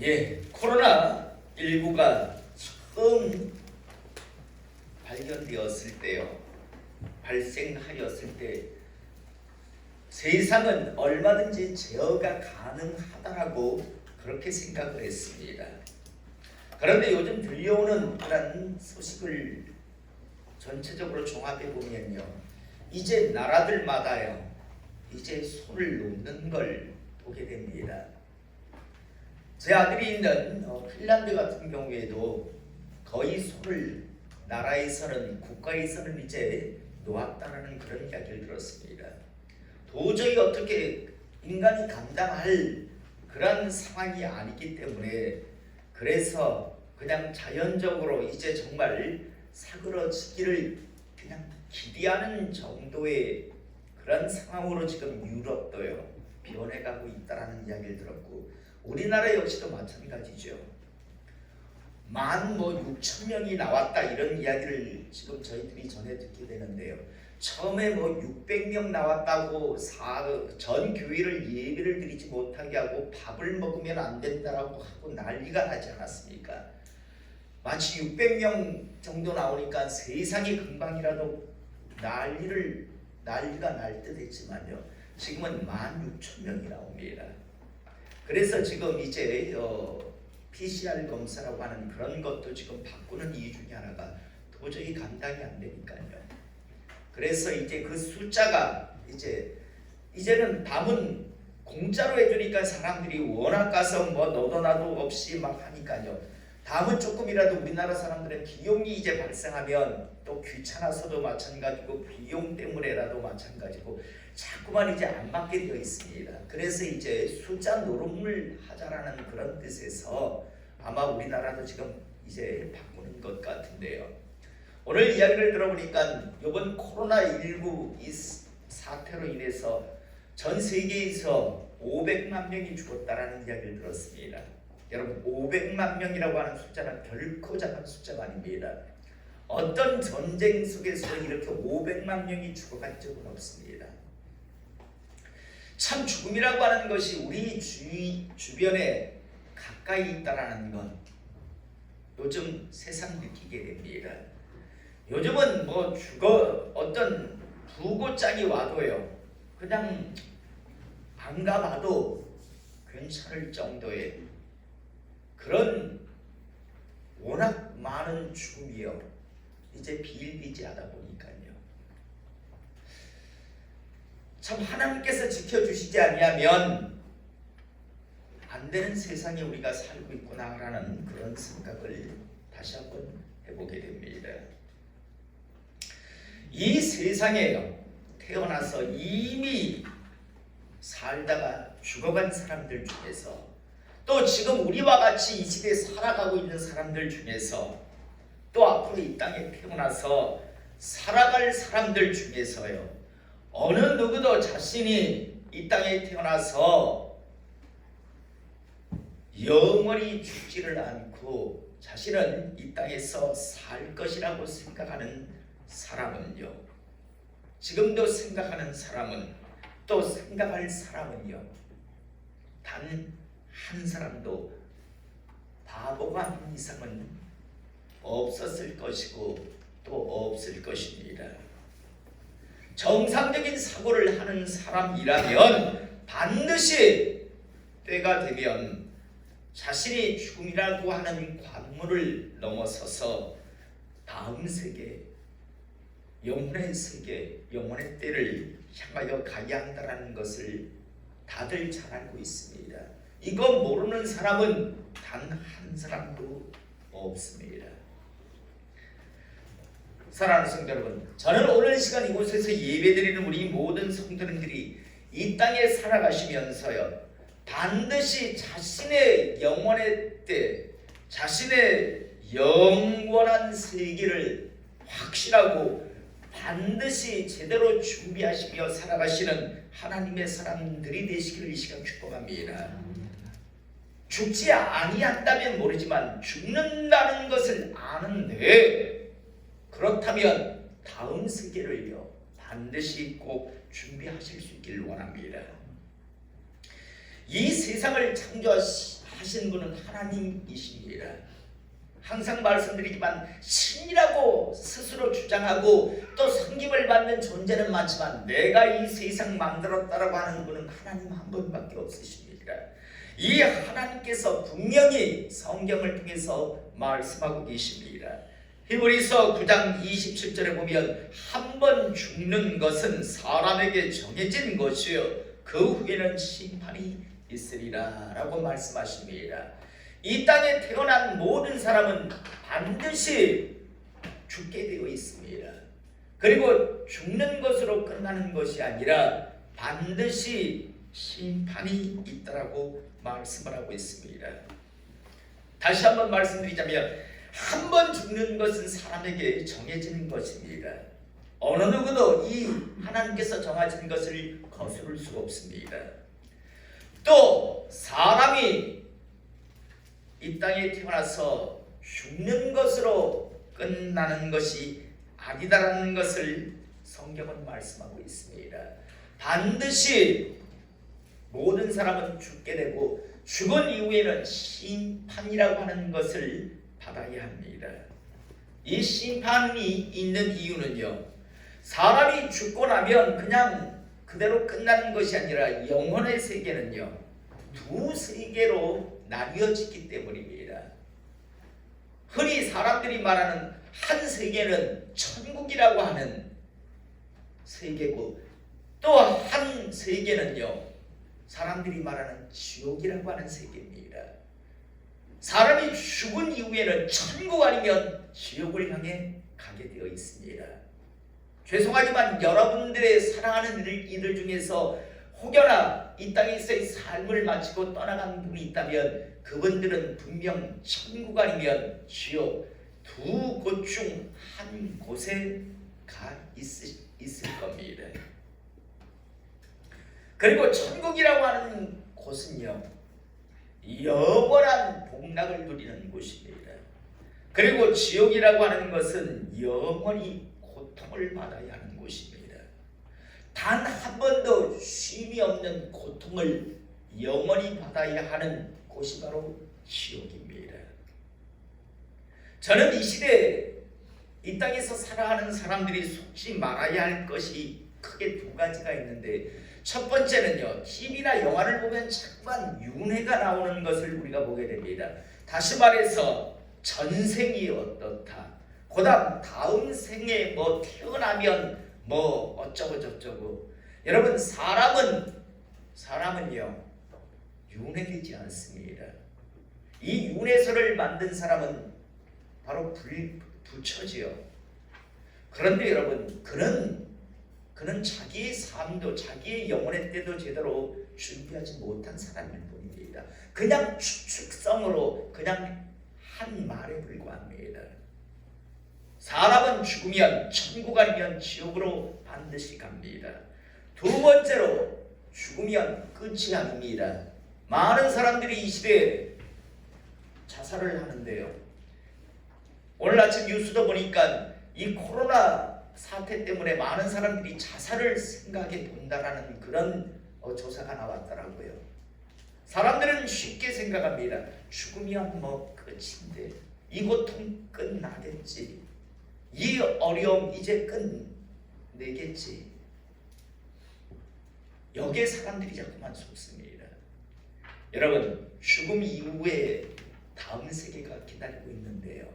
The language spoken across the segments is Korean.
코로나19가 처음 발견되었을 때요, 발생하였을 때 세상은 얼마든지 제어가 가능하다라고 그렇게 생각을 했습니다. 그런데 요즘 들려오는 그런 소식을 전체적으로 종합해 보면요, 이제 나라들마다요, 이제 손을 놓는 걸 보게 됩니다. 제 아들이 있는 핀란드 같은 경우에도 거의 손을 나라에서는, 국가에서는 이제 놓았다라는 그런 이야기를 들었습니다. 도저히 어떻게 인간이 감당할 그런 상황이 아니기 때문에, 그래서 그냥 자연적으로 이제 정말 사그러지기를 그냥 기대하는 정도의 그런 상황으로 지금 유럽도요 변해가고 있다라는 이야기를 들었고, 우리나라 역시도 마찬가지죠. 16,000명이 나왔다 이런 이야기를 지금 저희들이 전해 듣게 되는데요. 처음에 600명 나왔다고 전 교회를 예배를 드리지 못하게 하고 밥을 먹으면 안 된다라고 하고 난리가 나지 않았습니까? 마치 600명 정도 나오니까 세상이 금방이라도 난리가 날 듯 했지만요, 지금은 16,000명이 나옵니다. 그래서 지금 이제 PCR 검사라고 하는 그런 것도 지금 바꾸는 이유 중에 하나가 도저히 감당이 안 되니까요. 그래서 이제 그 숫자가 이제는 담은 공짜로 해주니까 사람들이 워낙 가서 너도 나도 없이 막 하니까요. 담은 조금이라도 우리나라 사람들은 비용이 이제 발생하면 또 귀찮아서도 마찬가지고 비용 때문에라도 마찬가지고 자꾸만 이제 안 맞게 되어 있습니다. 그래서 이제 숫자 노름을 하자라는 그런 뜻에서 아마 우리나라도 지금 이제 바꾸는 것 같은데요. 오늘 이야기를 들어보니까 이번 코로나19 이 사태로 인해서 전 세계에서 500만 명이 죽었다라는 이야기를 들었습니다. 여러분, 500만 명이라고 하는 숫자는 결코 작은 숫자가 아닙니다. 어떤 전쟁 속에서 이렇게 500만 명이 죽어간 적은 없습니다. 참 죽음이라고 하는 것이 우리 주변에 가까이 있다라는 건 요즘 세상 느끼게 됩니다. 요즘은 어떤 부고장이 와도요, 그냥 안 가봐도 괜찮을 정도의 그런 워낙 많은 죽음이요, 이제 비일비재하다 보니까요. 참 하나님께서 지켜주시지 아니하면 안 되는 세상에 우리가 살고 있구나라는 그런 생각을 다시 한번 해보게 됩니다. 이 세상에 태어나서 이미 살다가 죽어간 사람들 중에서, 또 지금 우리와 같이 이 시대에 살아가고 있는 사람들 중에서, 또 앞으로 이 땅에 태어나서 살아갈 사람들 중에서요, 어느 누구도 자신이 이 땅에 태어나서 영원히 죽지를 않고 자신은 이 땅에서 살 것이라고 생각하는 사람은요, 지금도 생각하는 사람은, 또 생각할 사람은요, 단 한 사람도 바보가 아닌 이상은 없었을 것이고 또 없을 것입니다. 정상적인 사고를 하는 사람이라면 반드시 때가 되면 자신이 죽음이라고 하는 관문을 넘어서서 다음 세계, 영혼의 세계, 영혼의 때를 향하여 가야 한다는 것을 다들 잘 알고 있습니다. 이거 모르는 사람은 단 한 사람도 없습니다. 사랑하는 성도 여러분, 저는 오늘 시간 이곳에서 예배드리는 우리 모든 성도님들이 이 땅에 살아가시면서요, 반드시 자신의 영혼의 때, 자신의 영원한 세계를 확실하고 반드시 제대로 준비하시며 살아가시는 하나님의 사람들이 되시기를 이 시간 축복합니다. 죽지 아니한다면 모르지만 죽는다는 것을 아는데, 그렇다면 다음 세계를요 반드시 꼭 준비하실 수 있기를 원합니다. 이 세상을 창조하신 하신 분은 하나님이십니다. 항상 말씀드리지만 신이라고 스스로 주장하고 또 섬김을 받는 존재는 많지만 내가 이 세상 만들었다라고 하는 분은 하나님 한 분밖에 없으십니다. 이 하나님께서 분명히 성경을 통해서 말씀하고 계십니다. 히브리서 9장 27절에 보면 한 번 죽는 것은 사람에게 정해진 것이요 그 후에는 심판이 있으리라 라고 말씀하십니다. 이 땅에 태어난 모든 사람은 반드시 죽게 되어 있습니다. 그리고 죽는 것으로 끝나는 것이 아니라 반드시 심판이 있다라고 말씀을 하고 있습니다. 다시 한번 말씀드리자면 한 번 죽는 것은 사람에게 정해지는 것입니다. 어느 누구도 이 하나님께서 정하신 것을 거스를 수가 없습니다. 또 사람이 이 땅에 태어나서 죽는 것으로 끝나는 것이 아니다라는 것을 성경은 말씀하고 있습니다. 반드시 모든 사람은 죽게 되고 죽은 이후에는 심판이라고 하는 것을 받아야 합니다. 이 심판이 있는 이유는요, 사람이 죽고 나면 그냥 그대로 끝나는 것이 아니라 영혼의 세계는요 두 세계로 나뉘어지기 때문입니다. 흔히 사람들이 말하는 한 세계는 천국이라고 하는 세계고 또 한 세계는요 사람들이 말하는 지옥이라고 하는 세계입니다. 사람이 죽은 이후에는 천국 아니면 지옥을 향해 가게 되어 있습니다. 죄송하지만 여러분들의 사랑하는 이들 중에서 혹여나 이 땅에서의 삶을 마치고 떠나간 분이 있다면 그분들은 분명 천국 아니면 지옥 두 곳 중 한 곳에 가 있을 겁니다. 그리고 천국이라고 하는 곳은요 영원한 복락을 누리는 곳입니다. 그리고 지옥이라고 하는 것은 영원히 고통을 받아야 하는 곳입니다. 단 한 번도 쉼이 없는 고통을 영원히 받아야 하는 곳이 바로 지옥입니다. 저는 이 시대에 이 땅에서 살아가는 사람들이 속지 말아야 할 것이 크게 두 가지가 있는데, 첫 번째는요, TV나 영화를 보면 자꾸만 윤회가 나오는 것을 우리가 보게 됩니다. 다시 말해서 전생이 어떻다, 그 다음 생에 뭐 태어나면 뭐 어쩌고 저쩌고. 여러분, 사람은요 윤회되지 않습니다. 이 윤회설을 만든 사람은 바로 부처지요. 그런데 여러분, 그는 자기의 삶도 자기의 영혼의 때도 제대로 준비하지 못한 사람일 뿐입니다. 그냥 추측성으로 그냥 한 말에 불과합니다. 사람은 죽으면 천국 아니면 지옥으로 반드시 갑니다. 두 번째로, 죽으면 끝이 아닙니다. 많은 사람들이 이 시대에 자살을 하는데요, 오늘 아침 뉴스도 보니까 이 코로나 사태 때문에 많은 사람들이 자살을 생각해 본다라는 그런 조사가 나왔더라고요. 사람들은 쉽게 생각합니다. 죽으면 뭐 끝인데, 이 고통 끝나겠지, 이 어려움 이제 끝내겠지. 여기에 사람들이 자꾸만 속습니다. 여러분, 죽음 이후에 다음 세계가 기다리고 있는데요,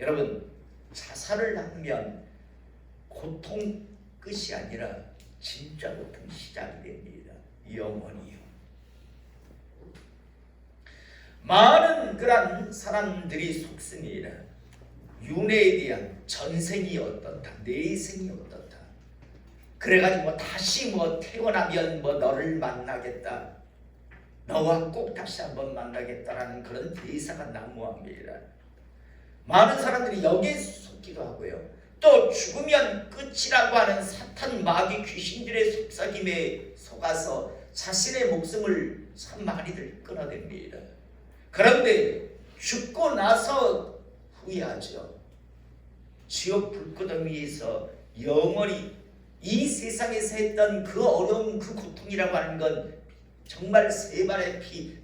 여러분, 자살을 하면 고통 끝이 아니라 진짜 고통 시작이 됩니다. 영원히요. 많은 그런 사람들이 속습니다. 윤회에 대한 전생이 어떻다, 내생이 어떻다, 그래가지고 다시 태어나면 너를 만나겠다, 너와 꼭 다시 한번 만나겠다라는 그런 대사가 난무합니다. 많은 사람들이 여기에 속기도 하고요, 또 죽으면 끝이라고 하는 사탄, 마귀, 귀신들의 속삭임에 속아서 자신의 목숨을 참 많이들 끊어냅니다. 그런데 죽고 나서 후회하죠. 지옥 불구덩 위에서 영원히 이 세상에서 했던 그 어려움, 그 고통이라고 하는 건 정말 세 발의 피,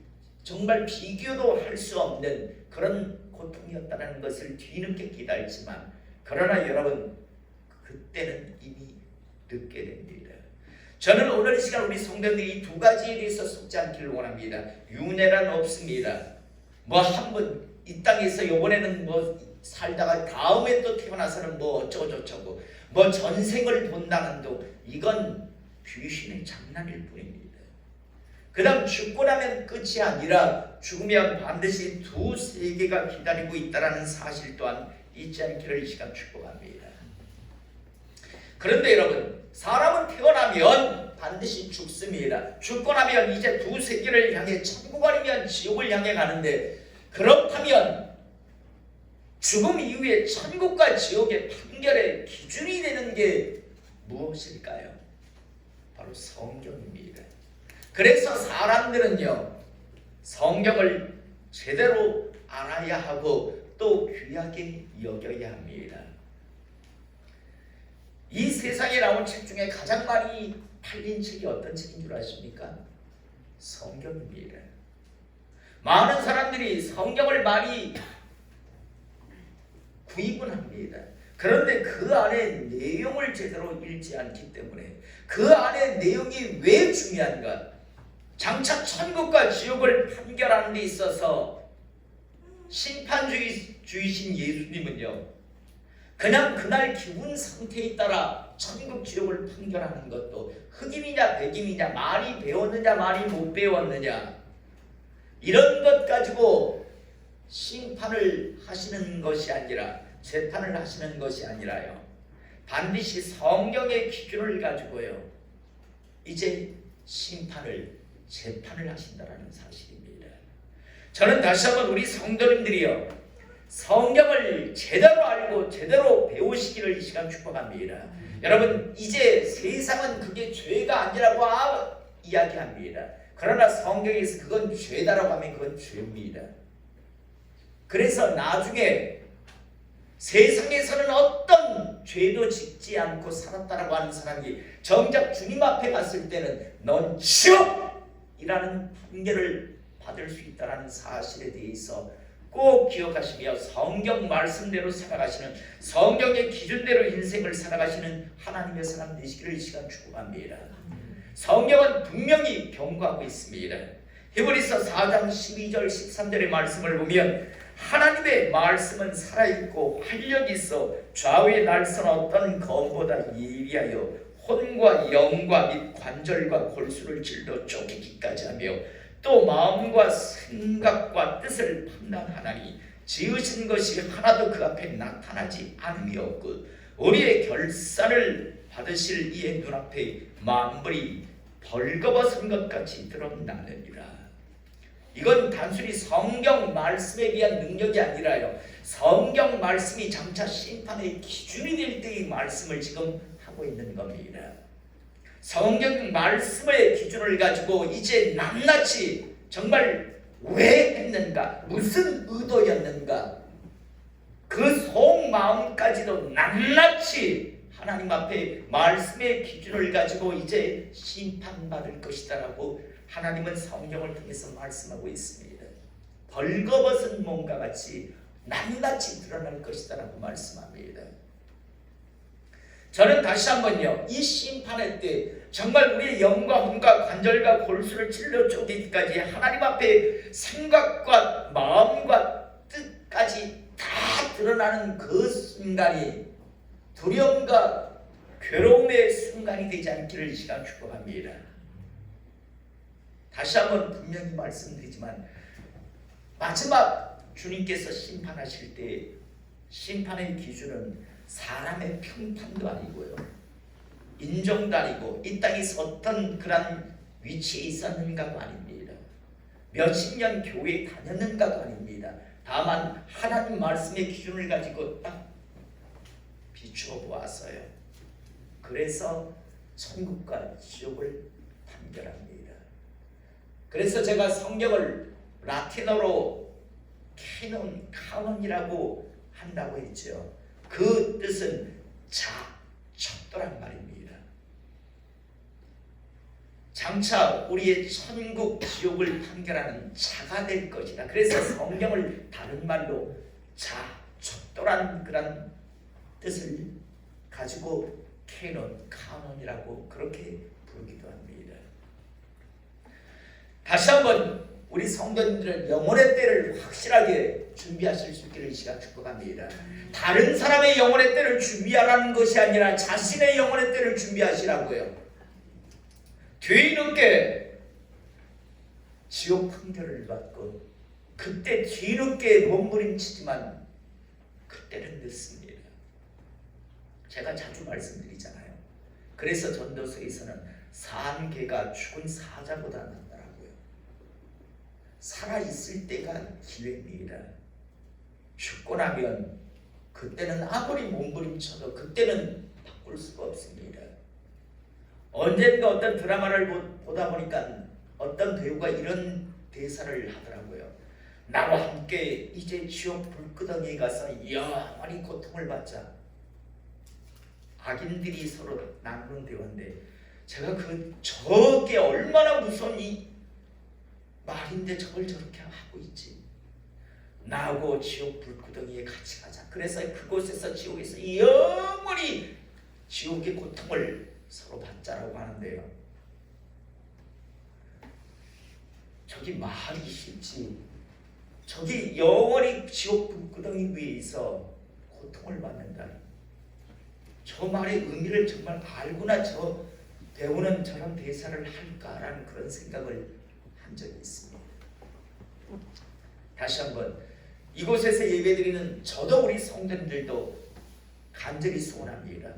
정말 비교도 할 수 없는 그런 고통이었다는 것을 뒤늦게 깨달지만, 그러나 여러분 그때는 이미 늦게 됩니다. 저는 오늘 이 시간 우리 성도들이 이 두 가지에 대해서 속지 않기를 원합니다. 윤회란 없습니다. 뭐 한 번 이 땅에서 요번에는 뭐 살다가 다음에 또 태어나서는 뭐 어쩌고저쩌고 뭐 전생을 본다는 도 이건 귀신의 장난일 뿐입니다. 그 다음 죽고 나면 끝이 아니라 죽으면 반드시 두 세계가 기다리고 있다는 사실 또한 잊지 않기를 이 시간 축복합니다. 그런데 여러분, 사람은 태어나면 반드시 죽습니다. 죽고 나면 이제 두 세계를 향해 천국 아니면 지옥을 향해 가는데, 그렇다면 죽음 이후에 천국과 지옥의 판결의 기준이 되는 게 무엇일까요? 바로 성경입니다. 그래서 사람들은요, 성경을 제대로 알아야 하고 또 귀하게 여겨야 합니다. 이 세상에 나온 책 중에 가장 많이 팔린 책이 어떤 책인 줄 아십니까? 성경입니다. 많은 사람들이 성경을 많이 구입은 합니다. 그런데 그 안에 내용을 제대로 읽지 않기 때문에, 그 안에 내용이 왜 중요한가? 장차 천국과 지옥을 판결하는 데 있어서 심판주의신 예수님은요, 그냥 그날 기분 상태에 따라 천국 지옥을 판결하는 것도 흑임이냐 백임이냐, 많이 배웠느냐 많이 못 배웠느냐, 이런 것 가지고 심판을 하시는 것이 아니라, 재판을 하시는 것이 아니라요, 반드시 성경의 기준을 가지고요 이제 재판을 하신다는 사실입니다. 저는 다시 한번 우리 성도님들이요, 성경을 제대로 알고 제대로 배우시기를 이 시간 축복합니다. 여러분, 이제 세상은 그게 죄가 아니라고 이야기합니다. 그러나 성경에서 그건 죄다라고 하면 그건 죄입니다. 그래서 나중에 세상에서는 어떤 죄도 짓지 않고 살았다라고 하는 사람이 정작 주님 앞에 갔을 때는 넌 지옥이라는 판결을 받을 수 있다는 사실에 대해서 꼭 기억하시며 성경 말씀대로 살아가시는, 성경의 기준대로 인생을 살아가시는 하나님의 사람 되시기를 이 시간 축복합니다. 성경은 분명히 경고하고 있습니다. 히브리서 4장 12절 13절의 말씀을 보면 하나님의 말씀은 살아있고 활력이 있어 좌우의 날선 어떤 검보다 예리하여 혼과 영과 및 관절과 골수를 찔러 쪼개기까지 하며 또 마음과 생각과 뜻을 판단하나니 지으신 것이 하나도 그 앞에 나타나지 않음이 없고 우리의 결산을 받으실 이의 눈앞에 만물이 벌거벗은 것 같이 드러나느니라. 이건 단순히 성경 말씀에 대한 능력이 아니라요, 성경 말씀이 장차 심판의 기준이 될 때의 말씀을 지금 하고 있는 겁니다. 성경 말씀의 기준을 가지고 이제 낱낱이 정말 왜 했는가, 무슨 의도였는가, 그 속마음까지도 낱낱이 하나님 앞에 말씀의 기준을 가지고 이제 심판받을 것이다라고 하나님은 성경을 통해서 말씀하고 있습니다. 벌거벗은 몸과 같이 낱낱이 드러날 것이다라고 말씀합니다. 저는 다시 한번요, 이 심판의 때 정말 우리의 영과 혼과 관절과 골수를 찔러 쪼개기까지 하나님 앞에 생각과 마음과 뜻까지 다 드러나는 그 순간이 두려움과 괴로움의 순간이 되지 않기를 이 시간 축복합니다. 다시 한번 분명히 말씀드리지만 마지막 주님께서 심판하실 때 심판의 기준은 사람의 평판도 아니고요, 인정도 아니고 이 땅에서 어떤 그런 위치에 있었는가도 아닙니다. 몇십 년 교회에 다녔는가도 아닙니다. 다만 하나님 말씀의 기준을 가지고 딱 비추어 보았어요. 그래서 천국과 지옥을 판결합니다. 그래서 제가 성경을 라틴어로 카논이라고 한다고 했죠. 그 뜻은 첩도란 말입니다. 장차 우리의 천국 지옥을 판결하는 자가 될 것이다. 그래서 성경을 다른 말로 척도란 그런 뜻을 가지고 카논이라고 그렇게 부르기도 합니다. 다시 한번 우리 성도님들은 영혼의 때를 확실하게 준비하실 수 있기를 이 시간 축복합니다. 다른 사람의 영혼의 때를 준비하라는 것이 아니라 자신의 영혼의 때를 준비하시라고요. 뒤늦게 지옥 판결을 받고 그때 뒤늦게 몸부림치지만 그때는 늦습니다. 제가 자주 말씀드리잖아요. 그래서 전도서에서는 산 개가 죽은 사자보다 낫더라고요. 살아있을 때가 기회입니다. 죽고 나면 그때는 아무리 몸부림쳐도 그때는 바꿀 수가 없습니다. 언젠가 어떤 드라마를 보다 보니까 어떤 배우가 이런 대사를 하더라고요. 나와 함께 이제 지옥 불끄덩이에 가서 영원히 고통을 받자. 악인들이 서로 나누는 대화인데 제가 저게 얼마나 무서운 이 말인데 저걸 저렇게 하고 있지. 나하고 지옥 불구덩이에 같이 가자. 그래서 그곳에서 지옥에서 영원히 지옥의 고통을 서로 받자라고 하는데요. 저기 말이 쉽지. 저기 영원히 지옥 불구덩이 위에 있어 고통을 받는다. 저 말의 의미를 정말 알고나 저 배우는 저런 대사를 할까라는 그런 생각을 한 적이 있습니다. 다시 한번 이곳에서 예배드리는 저도 우리 성도님들도 간절히 소원합니다.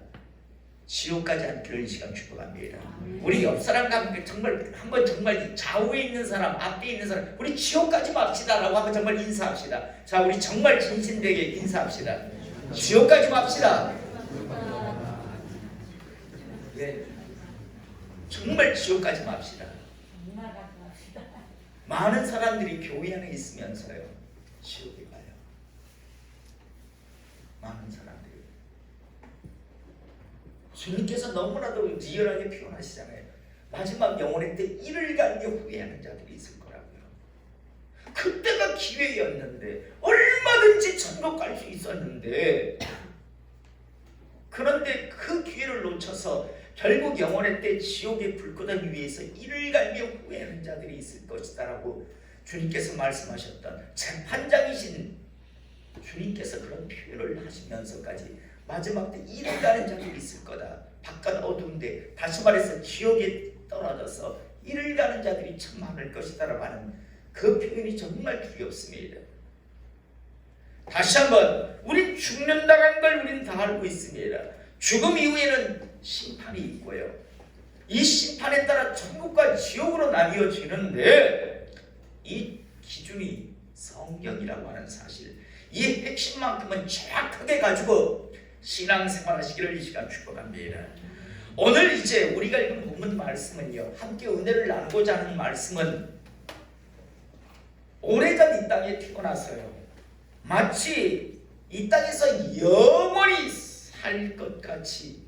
지옥까지 않기를 이 시간 축복합니다. 우리 옆 사람과 함께 정말 한번 정말 좌우에 있는 사람, 앞에 있는 사람, 우리 지옥까지 맙시다라고 한번 정말 인사합시다. 자, 우리 정말 진심되게 인사합시다. 지옥까지 맙시다. 예, 정말 지옥까지 맙시다. 많은 사람들이 교회 안에 있으면서요 지옥에 가요. 많은 사람들이. 주님께서 너무나도 리얼하게 표현하시잖아요. 마지막 영혼의 때 이를 갈며 후회하는 자들이 있을 거라고요. 그때가 기회였는데 얼마든지 천국 갈 수 있었는데 그런데 그 기회를 놓쳐서 결국 영혼의 때 지옥의 불끄덩이 위에서 이를 갈며 후회하는 자들이 있을 것이다 라고 주님께서 말씀하셨던 재판장이신 주님께서 그런 표현을 하시면서까지 마지막 때 이를 가는 자들이 있을 거다. 바깥 어두운데 다시 말해서 지옥에 떨어져서 이를 가는 자들이 참 많을 것이다 라고 하는 그 표현이 정말 두렵습니다. 다시 한번 우린 죽는다는 걸 우린 다 알고 있습니다. 죽음 이후에는 심판이 있고요. 이 심판에 따라 천국과 지옥으로 나뉘어지는데 이 기준이 성경이라고 하는 사실, 이 핵심만큼은 정확하게 가지고 신앙생활 하시기를 이 시간 축복합니다. 오늘 이제 우리가 읽은 본문 말씀은요, 함께 은혜를 나누고자 하는 말씀은 오래전 이 땅에 태어나서요 마치 이 땅에서 영원히 살 것 같이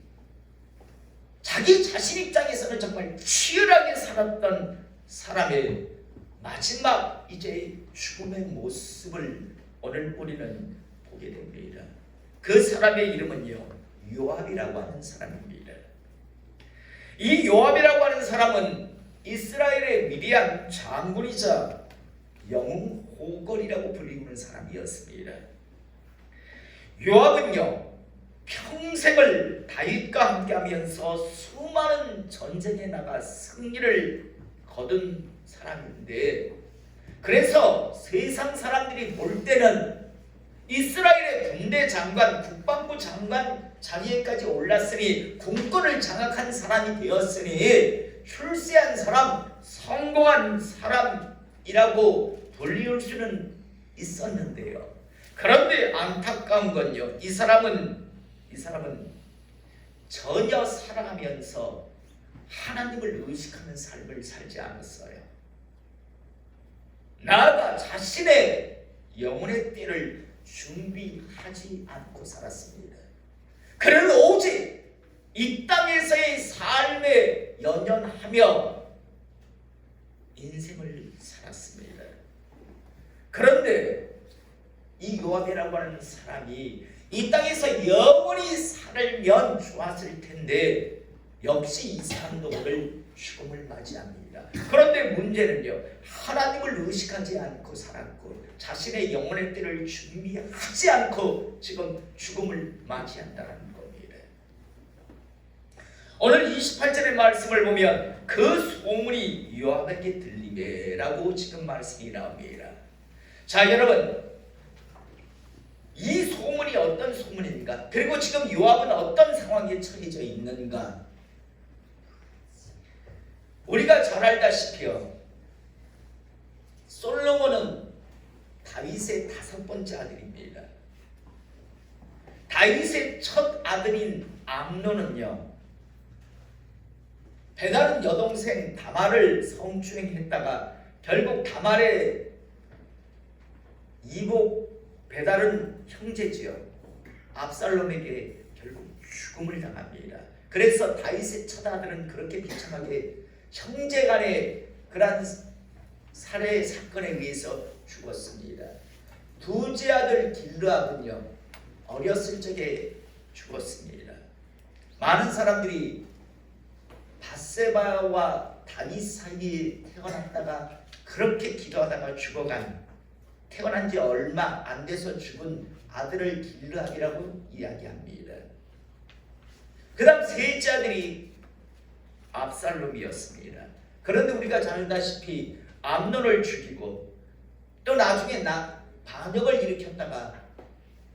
자기 자신 입장에서는 정말 치열하게 살았던 사람의 마지막 이제 죽음의 모습을 오늘 우리는 보게 됩니다. 그 사람의 이름은요 요압이라고 하는 사람입니다. 이 요압이라고 하는 사람은 이스라엘의 위대한 장군이자 영웅 호걸이라고 불리는 사람이었습니다. 요압은요 평생을 다윗과 함께하면서 수많은 전쟁에 나가 승리를 거둔 사람인데, 그래서 세상 사람들이 볼 때는 이스라엘의 군대 장관, 국방부 장관 자리에까지 올랐으니 군권을 장악한 사람이 되었으니 출세한 사람, 성공한 사람이라고 불릴 수는 있었는데요. 그런데 안타까운 건요, 이 사람은 전혀 살아가면서 하나님을 의식하는 삶을 살지 않았어요. 나아가 자신의 영혼의 때를 준비하지 않고 살았습니다. 그는 오직 이 땅에서의 삶에 연연하며 인생을 살았습니다. 그런데 이 요압이라고 하는 사람이 이 땅에서 영원히 살면 좋았을 텐데 역시 이 사람도 오늘 죽음을 맞이합니다. 그런데 문제는요, 하나님을 의식하지 않고 살았고 자신의 영혼의 때를 준비하지 않고 지금 죽음을 맞이한다는 겁니다. 오늘 28절의 말씀을 보면 그 소문이 요압에게 들리게라고 지금 말씀이 나옵니다. 자, 여러분, 이 소문이 어떤 소문인가? 그리고 지금 요압은 어떤 상황에 처해져 있는가? 우리가 잘 알다시피요, 솔로몬은 다윗의 5번째 아들입니다. 다윗의 첫 아들인 암논은요, 배다른 여동생 다말을 성추행했다가 결국 다말의 이복 배다른 형제지요, 압살롬에게 결국 죽음을 당합니다. 그래서 다윗의 첫 아들은 그렇게 비참하게 형제간의 그러한 살해 사건에 의해서 죽었습니다. 둘째 아들 길르압은요, 어렸을 적에 죽었습니다. 많은 사람들이 밧세바와 다윗 사이에 태어났다가 그렇게 기도하다가 죽어간, 태어난 지 얼마 안 돼서 죽은 아들을 길르압이라고 이야기합니다. 그 다음 셋째 아들이 압살롬이었습니다. 그런데 우리가 잘 알다시피 암논을 죽이고 또 나중에 반역을 일으켰다가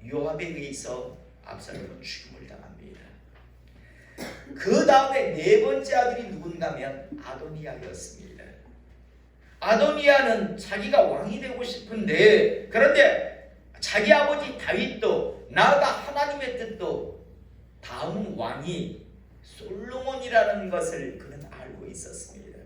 요압에 의해서 압살롬은 죽음을 당합니다. 그 다음에 네 번째 아들이 누군가면 아도니아였습니다. 아도니아는 자기가 왕이 되고 싶은데, 그런데 자기 아버지 다윗도 나아가 하나님의 뜻도 다음 왕이 솔로몬이라는 것을 그는 알고 있었습니다.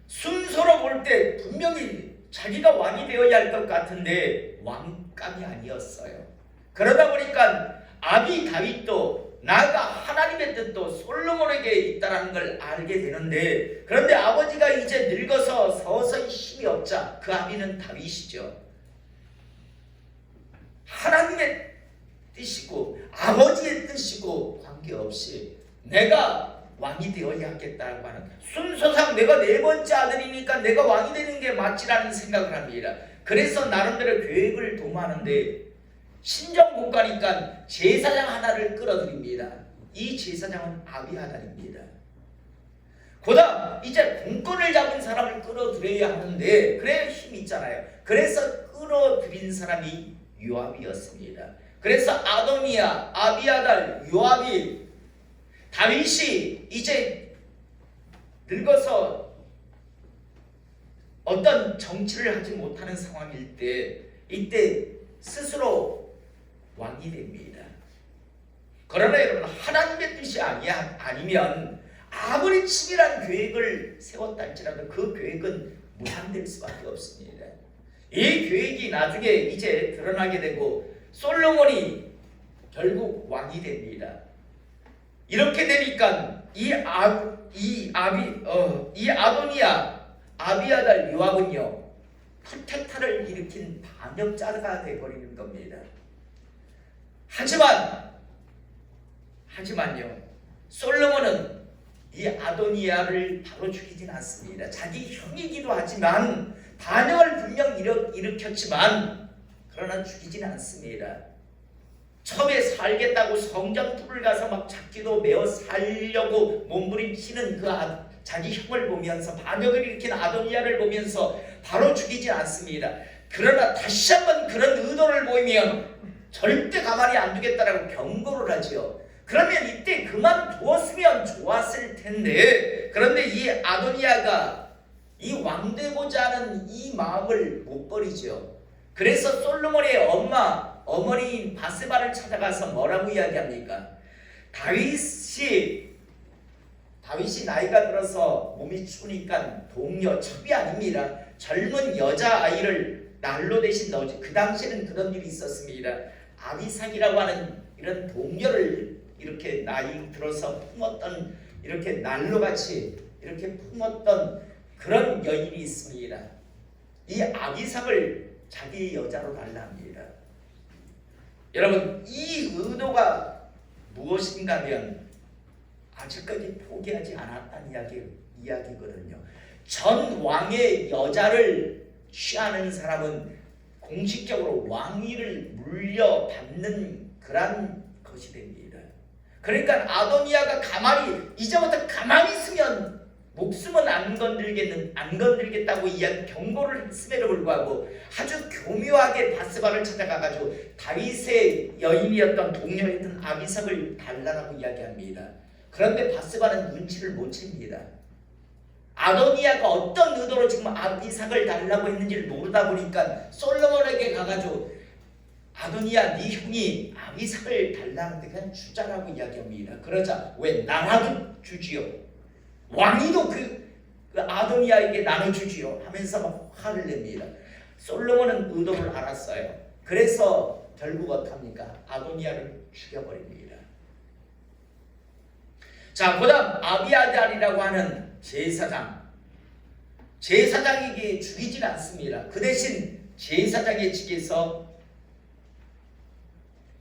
순서로 볼 때 분명히 자기가 왕이 되어야 할 것 같은데 왕감이 아니었어요. 그러다 보니까 아비 다윗도 나아가 하나님의 뜻도 솔로몬에게 있다는 걸 알게 되는데, 그런데 아버지가 이제 늙어서 서서히 힘이 없자, 그 아비는 다윗이죠. 하나님의 뜻이고 아버지의 뜻이고 관계없이 내가 왕이 되어야 하겠다고 하는, 순서상 내가 네 번째 아들이니까 내가 왕이 되는 게 맞지라는 생각을 합니다. 그래서 나름대로 계획을 도모하는데 신정 못 가니까 제사장 하나를 끌어들입니다. 이 제사장은 아비아달입니다. 그다음 이제 공권을 잡은 사람을 끌어들여야 하는데 그래야 힘이 있잖아요. 그래서 끌어들인 사람이 요압이었습니다. 그래서 아도니아, 아비아달, 요압이, 다윗이 이제 늙어서 어떤 정치를 하지 못하는 상황일 때, 이때 스스로 왕이 됩니다. 그러나 여러분, 하나님의 뜻이 아니면 아무리 치밀한 계획을 세웠다 할지라도 그 계획은 무산될 수밖에 없습니다. 이 계획이 나중에 이제 드러나게 되고 솔로몬이 결국 왕이 됩니다. 이렇게 되니까 이 아도니아, 아비아달, 요압은요, 쿠데타를 일으킨 반역자가 되어버리는 겁니다. 하지만요, 솔로몬은 이 아도니아를 바로 죽이진 않습니다. 자기 형이기도 하지만 반역을 분명 일으켰지만 그러나 죽이진 않습니다. 처음에 살겠다고 성전풀을 가서 막 잡기도 메어 살려고 몸부림치는 그 자기 형을 보면서, 반역을 일으킨 아도니아를 보면서 바로 죽이지 않습니다. 그러나 다시 한번 그런 의도를 보이면 절대 가만히 안 두겠다라고 경고를 하지요. 그러면 이때 그만두었으면 좋았을 텐데, 그런데 이 아도니아가 이 왕 되고자 하는 이 마음을 못 버리죠. 그래서 솔로몬의 어머니인 밧세바를 찾아가서 뭐라고 이야기합니까? 다윗이 나이가 들어서 몸이 추우니까 동료, 첩이 아닙니다. 젊은 여자아이를 난로 대신 넣어주, 그 당시에는 그런 일이 있었습니다. 아비삭이라고 하는 이런 동료를 이렇게 나이 들어서 품었던, 이렇게 난로같이 이렇게 품었던 그런 여인이 있습니다. 이 아비삭을 자기 여자로 달라 합니다. 여러분, 이 의도가 무엇인가 하면 아직까지 포기하지 않았다는 이야기거든요. 전 왕의 여자를 취하는 사람은 공식적으로 왕위를 물려받는 그런 것이 됩니다. 그러니까 아도니아가 이제부터 가만히 있으면 목숨은 안 건들겠다고 경고를 했음에도 불구하고 아주 교묘하게 바스바를 찾아가가지고 다윗의 여인이었던 동료였던 아비삭을 달라고 이야기합니다. 그런데 바스바는 눈치를 못 챕니다. 아도니아가 어떤 의도로 지금 아비삭을 달라고 했는지를 모르다 보니까 솔로몬에게 가가지고 아도니아 네 형이 아비삭을 달라는데 그냥 주자라고 이야기합니다. 그러자 왜 나라도 주지요, 왕위도 그 아도니아에게 나눠주지요 하면서 막 화를 냅니다. 솔로몬은 의도를 알았어요. 그래서 결국 어떡합니까? 아도니아를 죽여버립니다. 자, 그 다음 아비아달이라고 하는 제사장에게 죽이진 않습니다. 그 대신 제사장의 직에서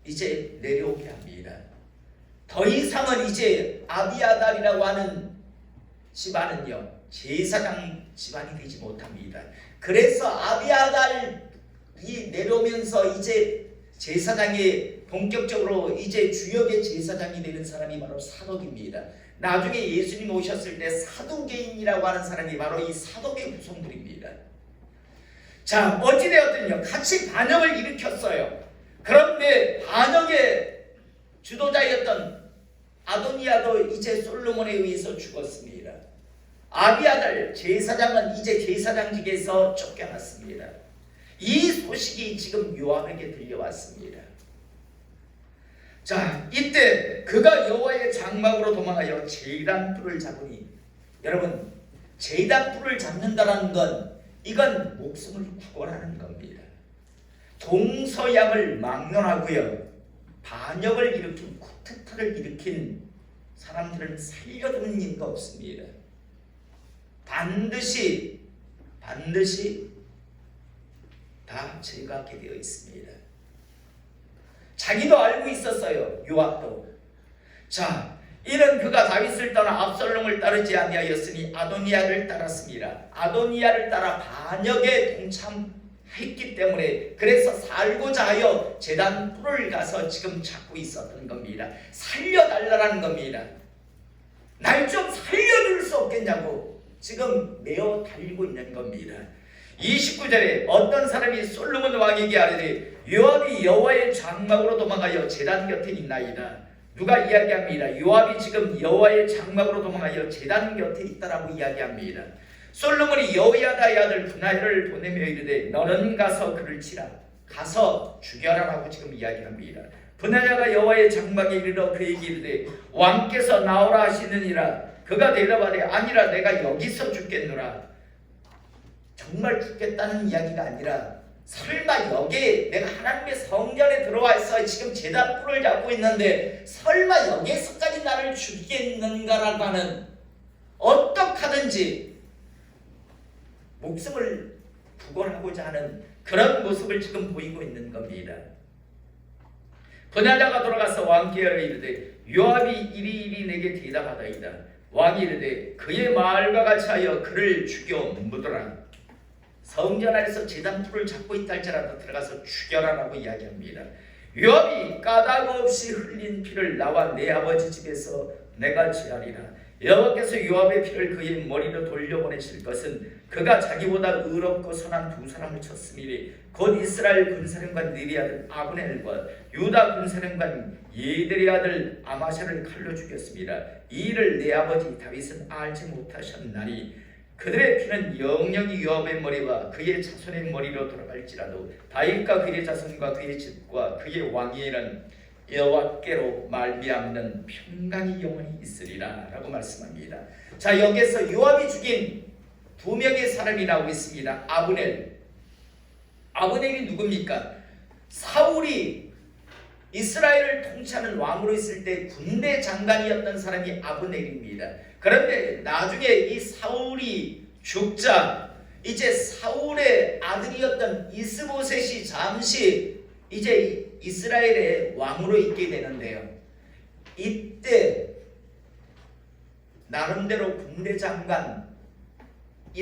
이제 내려오게 합니다. 더 이상은 이제 아비아달이라고 하는 집안은요, 제사장 집안이 되지 못합니다. 그래서 아비아달이 내려오면서 이제 제사장이 본격적으로 이제 주역의 제사장이 되는 사람이 바로 사독입니다. 나중에 예수님 오셨을 때 사두개인이라고 하는 사람이 바로 이 사독의 후손들입니다. 자, 어찌되었든요, 같이 반역을 일으켰어요. 그런데 반역의 주도자였던 아도니아도 이제 솔로몬에 의해서 죽었습니다. 아비아달 제사장은 이제 제사장직에서 쫓겨났습니다. 이 소식이 지금 요압에게 들려왔습니다. 자, 이때 그가 여호와의 장막으로 도망하여 제단 뿔을 잡으니, 여러분, 제단 뿔을 잡는다는 건 이건 목숨을 구원하는 겁니다. 동서양을 막론하고요, 반역을 일으킨, 쿠데타를 일으킨 사람들은 살려두는 이유가 없습니다. 반드시 다 제거하게 되어 있습니다. 자기도 알고 있었어요, 요압도. 자, 이는 그가 다윗을 떠나 압살롬을 따르지 아니하였으니 아도니아를 따랐습니다. 아도니아를 따라 반역에 동참했기 때문에, 그래서 살고자 하여 제단 뿔을 가서 지금 찾고 있었던 겁니다. 살려달라는 겁니다. 날 좀 살려줄 수 없겠냐고 지금 메어 달리고 있는 겁니다. 29절에 어떤 사람이 솔로몬 왕에게 아뢰되 요압이 여호와의 장막으로 도망하여 제단 곁에 있나이다. 누가 이야기합니다. 요압이 지금 여호와의 장막으로 도망하여 제단 곁에 있다라고 이야기합니다. 솔로몬이 여호야다의 아들 브나야를 보내며 이르되 너는 가서 그를 치라, 가서 죽여라라고 지금 이야기합니다. 브나야가 여호와의 장막에 이르러 그에게 이르되 왕께서 나오라 하시느니라. 그가 대답하되 아니라 내가 여기서 죽겠노라. 정말 죽겠다는 이야기가 아니라, 설마 여기에 내가 하나님의 성전에 들어와서 지금 제단 뿔을 잡고 있는데 설마 여기에서까지 나를 죽이겠는가라고 하는, 어떡하든지 목숨을 구원하고자 하는 그런 모습을 지금 보이고 있는 겁니다. 브나야가 돌아가서 왕께 이르되 요압이 이리 내게 대답하더이다. 왕이 이르되 그의 말과 같이 하여 그를 죽여 묻어라. 성전 안에서 제단 뿔을 잡고 있다 할지라도 들어가서 죽여라라고 이야기합니다. 요압이 까닭 없이 흘린 피를 나와 내 아버지 집에서 내가 취하리라. 여호와께서 요압의 피를 그의 머리로 돌려보내실 것은 그가 자기보다 의롭고 선한 두 사람을 쳤음이니 곧 이스라엘 군사령관 느리 아들 아브넬과 유다 군사령관 예델의 아들 아마샤를 칼로 죽였습니다. 이 일을 내 아버지 다윗은 알지 못하셨나니 그들의 피는 영영이 요압의 머리와 그의 자손의 머리로 돌아갈지라도 다윗과 그의 자손과 그의 집과 그의 왕위에는 여호와께로 말미암는 평강이 영원히 있으리라 라고 말씀합니다. 자, 여기서 요압이 죽인 두 명의 사람이 나오고 있습니다. 아브넬이 누굽니까? 사울이 이스라엘을 통치하는 왕으로 있을 때 군대 장관이었던 사람이 아브넬입니다. 그런데 나중에 이 사울이 죽자 이제 사울의 아들이었던 이스보셋이 잠시 이제 이스라엘의 왕으로 있게 되는데요. 이때 나름대로 군대 장관이라고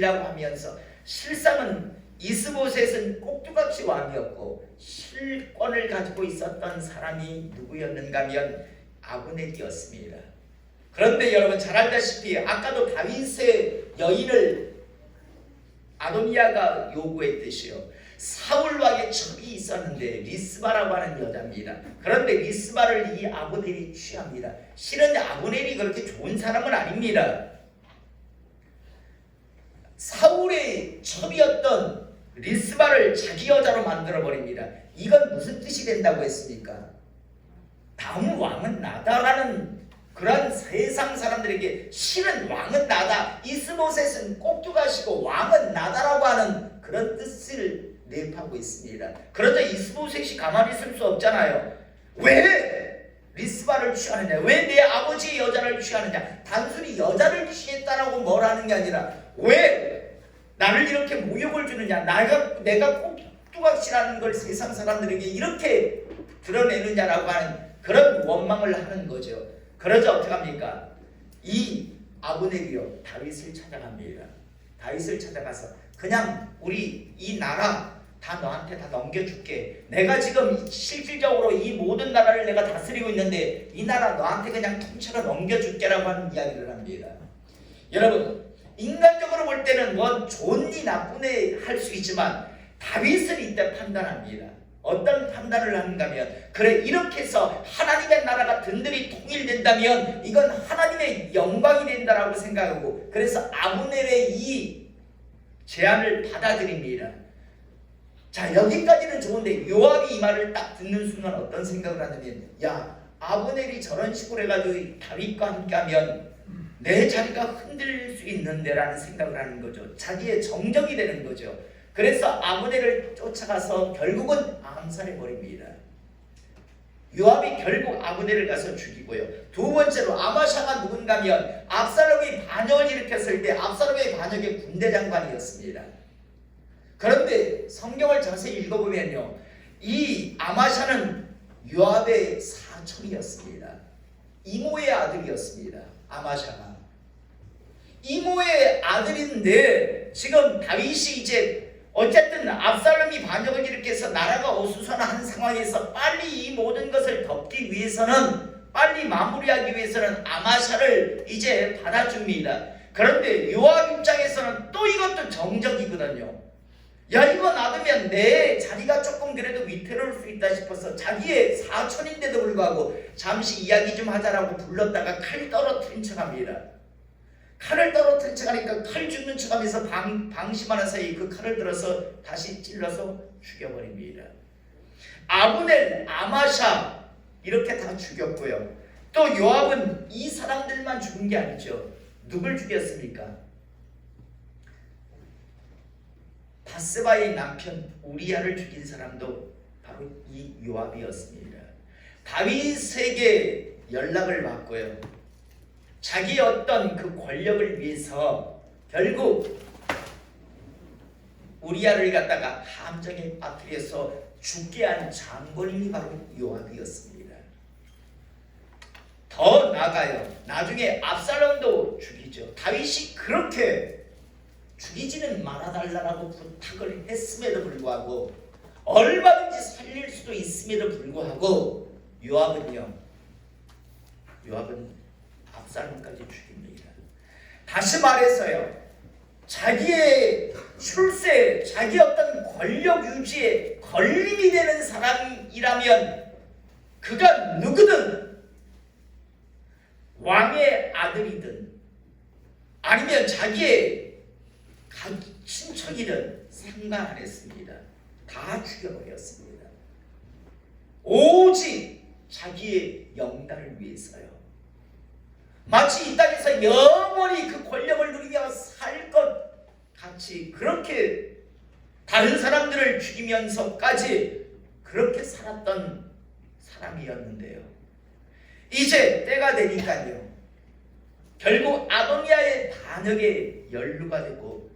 하면서 실상은 이스보셋은 꼭두각시 왕이었고 실권을 가지고 있었던 사람이 누구였는가 하면 아브넬이었습니다. 그런데 여러분 잘 알다시피 아까도 다윗의 여인을 아도니아가 요구했듯이요. 사울 왕의 첩이 있었는데 리스바라고 하는 여자입니다. 그런데 리스바를 이 아브넬이 취합니다. 실은 아브넬이 그렇게 좋은 사람은 아닙니다. 사울의 첩이었던 리스바를 자기 여자로 만들어 버립니다. 이건 무슨 뜻이 된다고 했습니까? 다음 왕은 나다라는 그런 세상 사람들에게 실은 왕은 나다, 이스보셋은 꼭두가시고 왕은 나다라고 하는 그런 뜻을 내입하고 있습니다. 그러자 이스보셋이 가만히 있을 수 없잖아요. 왜 리스바를 취하느냐? 왜 내 아버지의 여자를 취하느냐? 단순히 여자를 취했다라고 뭐라는 게 아니라 왜 나를 이렇게 모욕을 주느냐? 내가 꼭두각시라는 걸 세상 사람들에게 이렇게 드러내느냐라고 하는 그런 원망을 하는 거죠. 그러자 어떻게 합니까? 이 아브넬이요 다윗을 찾아갑니다. 다윗을 찾아가서 그냥 우리 이 나라 다 너한테 다 넘겨줄게. 내가 지금 실질적으로 이 모든 나라를 내가 다스리고 있는데 이 나라 너한테 그냥 통째로 넘겨줄게라고 하는 이야기를 합니다. 여러분 인간적으로 볼 때는 뭐 좋니 나쁘니 할 수 있지만 다윗은 이때 판단합니다. 어떤 판단을 하는가 하면 그래 이렇게 해서 하나님의 나라가 든든히 통일된다면 이건 하나님의 영광이 된다라고 생각하고 그래서 아브넬의 이 제안을 받아들입니다. 자 여기까지는 좋은데 요압이 이 말을 딱 듣는 순간 어떤 생각을 하냐면 야 아브넬이 저런 식으로 해가지고 다윗과 함께하면 내 자리가 흔들릴 수 있는데 라는 생각을 하는 거죠. 자기의 정적이 되는 거죠. 그래서 아브넬을 쫓아가서 결국은 암살해버립니다. 요압이 결국 아브넬을 가서 죽이고요. 두 번째로 아마샤가 누군가 하면 압살롬이 반역을 일으켰을 때 압살롬의 반역의 군대 장관이었습니다. 그런데 성경을 자세히 읽어보면요. 이 아마샤는 요압의 사촌이었습니다. 이모의 아들이었습니다. 아마샤가. 이모의 아들인데 지금 다윗이 이제 어쨌든 압살롬이 반역을 일으켜서 나라가 어수선한 상황에서 빨리 이 모든 것을 덮기 위해서는 빨리 마무리하기 위해서는 아마샤를 이제 받아줍니다. 그런데 요압 입장에서는 또 이것도 정적이거든요. 야 이거 놔두면 내 자리가 조금 그래도 위태로울 수 있다 싶어서 자기의 사촌인데도 불구하고 잠시 이야기 좀 하자라고 불렀다가 칼 떨어뜨린 척합니다. 칼을 떨어뜨린 척하니까 칼 죽는 척하면서 방심하는 사이 그 칼을 들어서 다시 찔러서 죽여버립니다. 아브넬, 아마샤 이렇게 다 죽였고요. 또 요압은 이 사람들만 죽은 게 아니죠. 누굴 죽였습니까? 바세바의 남편 우리아를 죽인 사람도 바로 이 요압이었습니다. 다윗에게 연락을 받고요. 자기의 어떤 그 권력을 위해서 결국 우리아를 갖다가 함정에 빠뜨려서 죽게 한 장본인이 바로 요압이었습니다. 더 나아가요. 나중에 압살롬도 죽이죠. 다윗이 그렇게 죽이지는 말아달라고 부탁을 했음에도 불구하고 얼마든지 살릴 수도 있음에도 불구하고 요압은 압살롬까지 죽입니다. 다시 말해서요. 자기의 출세, 자기 어떤 권력 유지에 걸림이 되는 사람이라면 그가 누구든 왕의 아들이든 아니면 자기의 친척이든 상관 안 했습니다. 다 죽여버렸습니다. 오직 자기의 영달을 위해서요. 마치 이 땅에서 영원히 그 권력을 누리며 살 것 같이 그렇게 다른 사람들을 죽이면서까지 그렇게 살았던 사람이었는데요. 이제 때가 되니까요. 결국 아도니아의 반역에 연루가 되고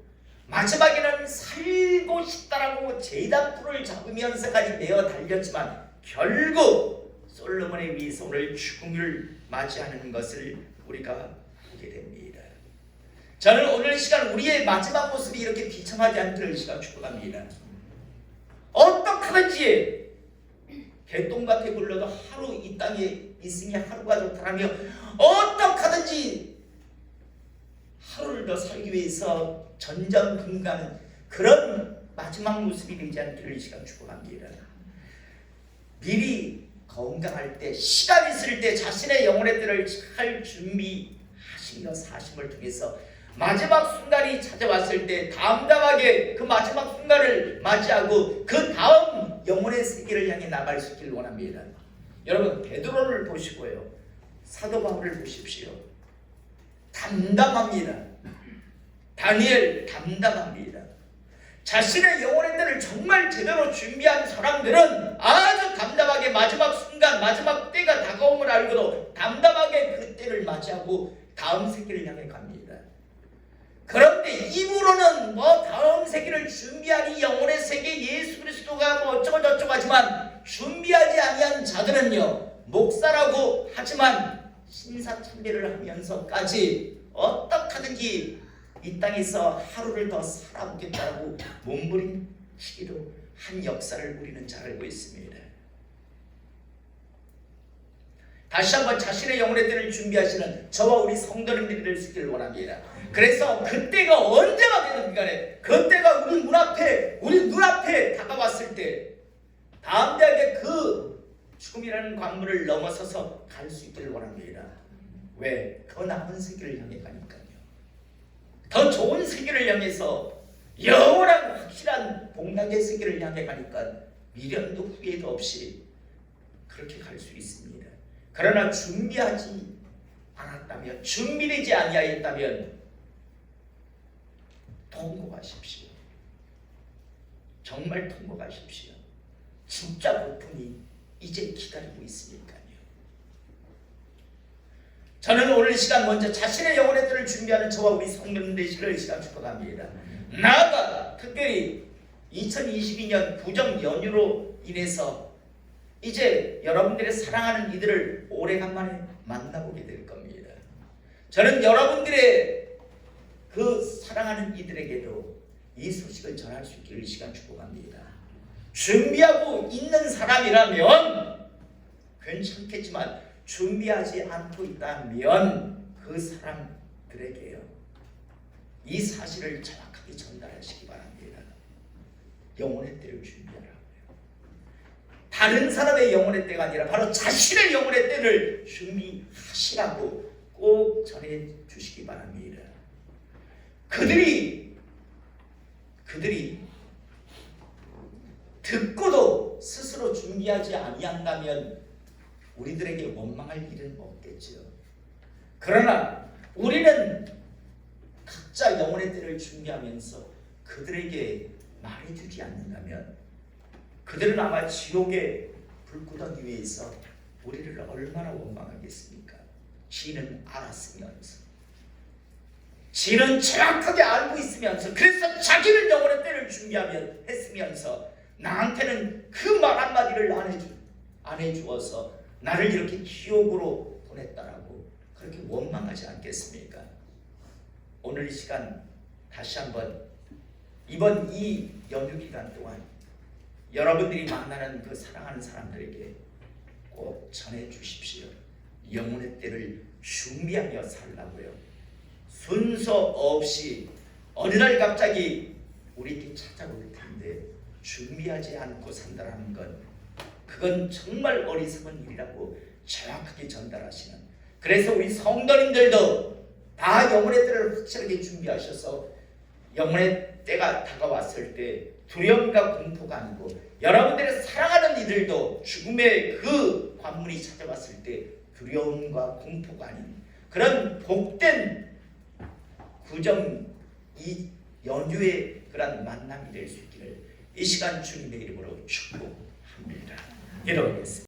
마지막에는 살고 싶다라고 제단불을 잡으면서까지 내어 달렸지만 결국 솔로몬의 위손을 죽음을 맞이하는 것을 우리가 보게 됩니다. 저는 오늘 시간 우리의 마지막 모습이 이렇게 비참하지 않기를 시간 축복합니다. 어떻게든지 개똥같이 굴러도 하루 이 땅에 있으니 하루가 좋다라며 어떻게든지 하루를 더 살기 위해서 전전긍긍하는 그런 마지막 모습이 되지 않기를 이 시간 축복합니다. 미리 건강할 때, 시간 있을 때 자신의 영혼의 때를 잘 준비하시며 사심을 통해서 마지막 순간이 찾아왔을 때 담담하게 그 마지막 순간을 맞이하고 그 다음 영혼의 세계를 향해 나갈 수 있기를 원합니다. 여러분 베드로를 보시고요, 사도 바울을 보십시오. 담담합니다. 다니엘 담담합니다. 자신의 영혼의 때를 정말 제대로 준비한 사람들은 아주 담담하게 마지막 순간, 마지막 때가 다가옴을 알고도 담담하게 그 때를 맞이하고 다음 세계를 향해 갑니다. 그런데 입으로는 다음 세계를 준비하니 영혼의 세계 예수 그리스도가 어쩌고 저쩌고 하지만 준비하지 아니한 자들은요, 목사라고 하지만 신사참배를 하면서까지 어떻게든지 이 땅에서 하루를 더 살아보겠다고 몸부림치기도 한 역사를 우리는 잘 알고 있습니다. 다시 한번 자신의 영혼의 때를 준비하시는 저와 우리 성도님들이 될 수 있기를 원합니다. 그래서 그때가 언제가 되든 간에 그때가 우리 눈앞에 다가왔을 때 담대하게 그 죽음이라는 관문을 넘어서서 갈 수 있기를 원합니다. 왜? 더 나은 세계를 향해 가니까요. 더 좋은 세계를 향해서 영원한 확실한 복락의 세계를 향해 가니까 미련도 후회도 없이 그렇게 갈 수 있습니다. 그러나 준비하지 않았다면, 준비되지 아니하였다면 통곡하십시오. 정말 통곡하십시오. 진짜 고통이 이제 기다리고 있으니까요. 저는 오늘 이 시간 먼저 자신의 영혼의 때를 준비하는 저와 우리 성도님 되시기를 이 시간 축복합니다. 나아가 특별히 2022년 부정 연휴로 인해서 이제 여러분들의 사랑하는 이들을 오래간만에 만나보게 될 겁니다. 저는 여러분들의 그 사랑하는 이들에게도 이 소식을 전할 수 있기를 이 시간 축복합니다. 준비하고 있는 사람이라면 괜찮겠지만 준비하지 않고 있다면 그 사람들에게요, 이 사실을 정확하게 전달하시기 바랍니다. 영혼의 때를 준비하라고요. 다른 사람의 영혼의 때가 아니라 바로 자신의 영혼의 때를 준비하시라고 꼭 전해 주시기 바랍니다. 그들이 듣고도 스스로 준비하지 아니한다면 우리들에게 원망할 일은 없겠죠. 그러나 우리는 각자 영혼의 때를 준비하면서 그들에게 말해주지 않는다면 그들은 아마 지옥의 불구덩이 위에서 우리를 얼마나 원망하겠습니까? 지는 알았으면서, 지는 정확하게 알고 있으면서, 그래서 자기는 영혼의 때를 했으면서 나한테는 그 말 한마디를 안 해주어서 나를 이렇게 지옥으로 보냈다라고 그렇게 원망하지 않겠습니까? 오늘 이 시간 다시 한번 이번 이 연휴 기간 동안 여러분들이 만나는 그 사랑하는 사람들에게 꼭 전해 주십시오. 영혼의 때를 준비하며 살라고요. 순서 없이 어느 날 갑자기 우리에게 찾아올 텐데 준비하지 않고 산다는 건 그건 정말 어리석은 일이라고 정확하게 전달하시는, 그래서 우리 성도님들도 다 영혼의 때를 확실하게 준비하셔서 영혼의 때가 다가왔을 때 두려움과 공포가 아니고 여러분들의 사랑하는 이들도 죽음의 그 관문이 찾아왔을 때 두려움과 공포가 아닌 그런 복된 구정 이 연휴의 그런 만남이 될 수 있기를 이 시간 주님의 이름으로 축복합니다. 기도하겠습니다.